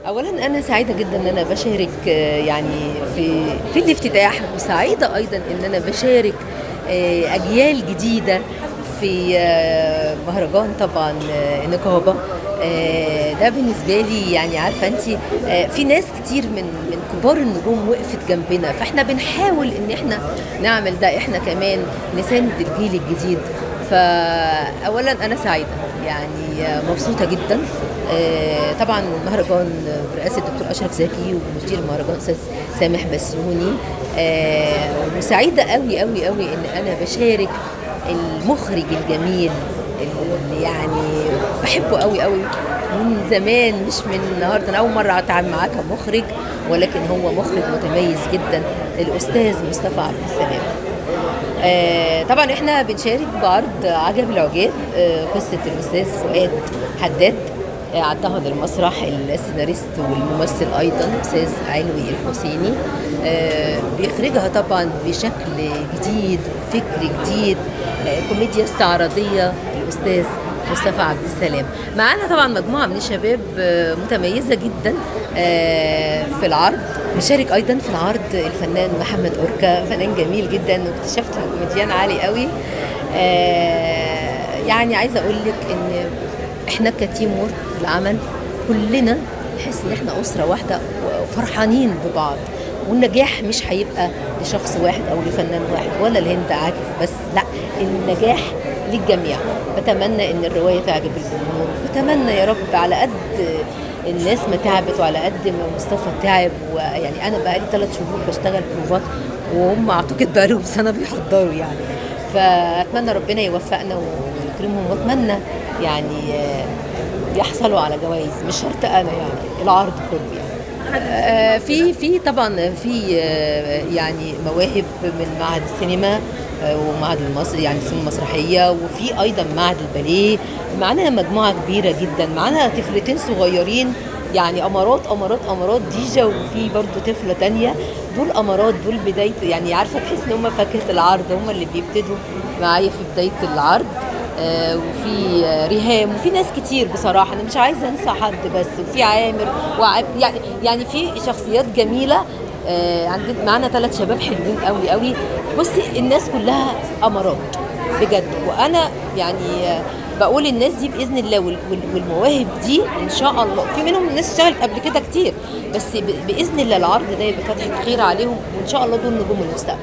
اولا انا سعيده جدا ان انا بشارك يعني في الافتتاح، وسعيده ايضا ان انا بشارك اجيال جديده في مهرجان طبعا نقابه. ده بالنسبه لي يعني عارفه انت، في ناس كتير من كبار النجوم وقفت جنبنا، فاحنا بنحاول ان احنا نعمل ده احنا كمان، نساند الجيل الجديد. فاولا انا سعيده يعني مبسوطه جدا. طبعا مهرجان برئاسه الدكتور اشرف زكي ومدير المهرجان استاذ سامح بسيوني. وسعيده قوي قوي قوي ان انا بشارك المخرج الجميل اللي يعني بحبه قوي قوي من زمان، مش من النهارده. انا اول مره اتعامل معاه كمخرج، ولكن هو مخرج متميز جدا، الاستاذ مصطفى عبد السلام. طبعا احنا بنشارك بعرض عجب العجاب، قصه الاستاذ فؤاد حداد، عدها للمسرح السيناريست والممثل ايضا استاذ علوي الحسيني. بيخرجها طبعا بشكل جديد وفكر جديد، كوميديا استعراضيه الاستاذ مصطفى عبد السلام. معانا طبعا مجموعه من الشباب متميزه جدا في العرض. مشارك ايضا في العرض الفنان محمد أوركا، فنان جميل جدا، واكتشفت كوميديان عالي قوي. يعني عايزه اقول لك ان احنا كتيم وورك في العمل كلنا نحس ان احنا اسره واحده وفرحانين ببعض، والنجاح مش هيبقى لشخص واحد او لفنان واحد ولا لهند عاكف بس، لا، النجاح للجميع. بتمنى ان الروايه تعجب الجمهور، بتمنى يا رب على قد الناس ما تعبت وعلى قد ما مصطفى تعب. ويعني انا بقالي 3 شهور بشتغل بروفات، وهم اعتقد بقالهم سنه بيحضروا يعني. فاتمنى ربنا يوفقنا ويكرمهم، واتمنى يعني يحصلوا على جوائز، مش شرط انا يعني، العرض كله يعني. في طبعا في يعني مواهب من معهد السينما ومعهد المصري يعني السينما المسرحيه، وفي ايضا معهد الباليه. معانا مجموعه كبيره جدا، معانا طفلتين صغيرين يعني امارات امارات امارات ديجا، وفي برضو طفله تانية. دول امارات، دول بدايه يعني، عارفه تحس ان هم فاكهه العرض، هم اللي بيبتدوا معايا في بدايه العرض. وفي ريهام، وفي ناس كتير بصراحه، انا مش عايزه انسى حد، بس وفي عامر يعني في شخصيات جميله. عندنا معانا 3 شباب حلوين قوي قوي. بصي الناس كلها امارات بجد، وانا يعني بقول الناس دي باذن الله والمواهب دي ان شاء الله، في منهم ناس اشتغلت قبل كده كتير، بس باذن الله العرض ده يبقى فتحه خير عليهم، وان شاء الله دول نجوم المستقبل.